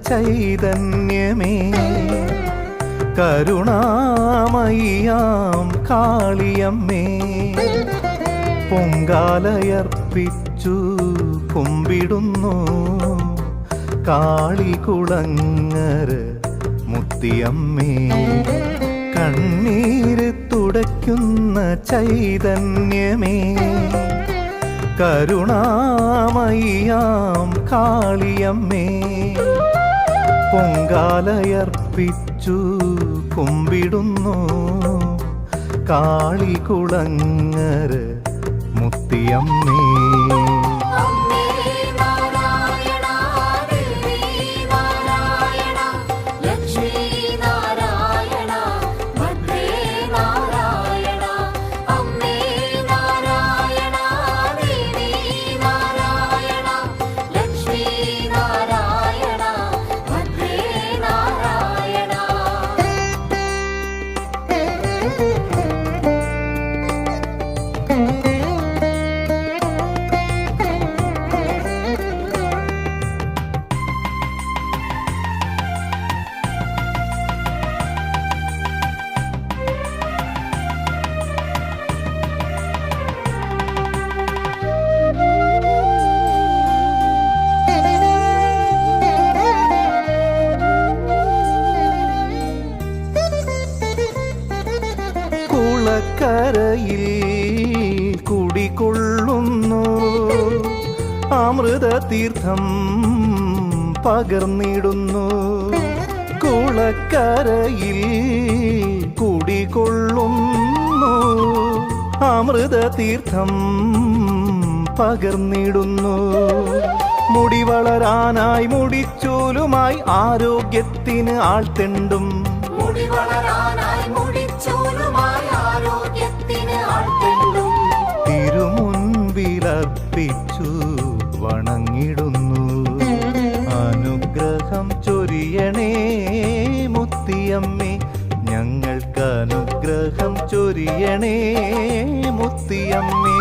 ചൈതന്യമേ, കരുണാമയിയാം കാളിയമ്മേ, പൊങ്കാലയർപ്പിച്ചു കുമ്പിടുന്നു കാളികുളങ്ങര മുത്തിയമ്മേ. കണ്ണീര് തുടയ്ക്കുന്ന ചൈതന്യമേ, കരുണാമയിയാം കാളിയമ്മേ, പൊങ്കാലയർപ്പിച്ചു കുമ്പിടുന്നു കാളികുളങ്ങര മുത്തിയമ്മേ. കുളക്കരയിൽ കുടികൊള്ളുന്നു അമൃതതീർത്ഥം പകർന്നിടുന്നു. കുളക്കരയിൽ കുടികൊള്ളുന്നു അമൃതതീർത്ഥം പകർന്നിടുന്നു. മുടി വളരാനായി മുടിച്ചൂലുമായി ആരോഗ്യത്തിന് ആൾത്തെണ്ടും, തിരുമുൻപിലർപ്പിച്ചു വണങ്ങിടുന്നു. അനുഗ്രഹം ചൊരിയണേ മുത്തിയമ്മേ, ഞങ്ങൾക്ക് അനുഗ്രഹം ചൊരിയണേ മുത്തിയമ്മേ.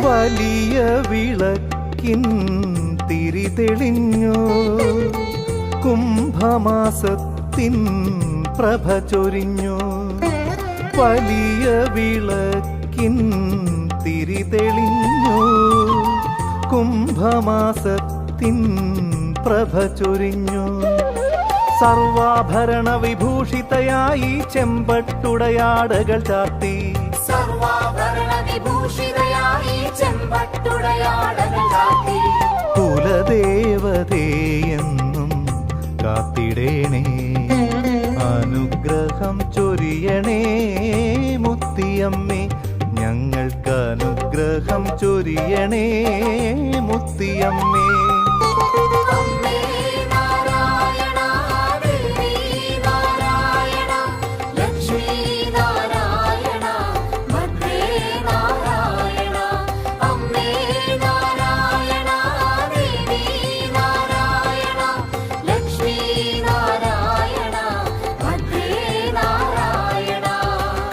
വലിയ വിളക്കിൻ തിരി തെളിഞ്ഞു, കുംഭമാസത്തിൻ പ്രഭ ചൊരിഞ്ഞു. വലിയ വിളക്കിൻ തിരി തെളിഞ്ഞു, കുംഭമാസത്തിൻ പ്രഭ ചൊരിഞ്ഞു. സർവാഭരണ വിഭൂഷിതയായി ചെമ്പട്ടുടയാടകൾ ചാർത്തി, കുലദേവതയെന്നും കാത്തിടേണേ. അനുഗ്രഹം ചൊരിയണേ മുത്തിയമ്മേ, ഞങ്ങൾക്ക് അനുഗ്രഹം ചൊരിയണേ മുത്തിയമ്മേ.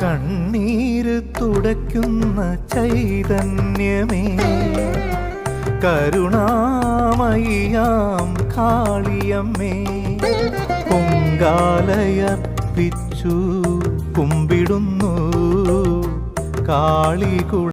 കണ്ണീര് തുടയ്ക്കുന്ന ചൈതന്യമേ, കരുണാമയിയാം കാളിയമ്മേ, പൊങ്കാലയർപ്പിച്ചു കുമ്പിടുന്നു കാളികുള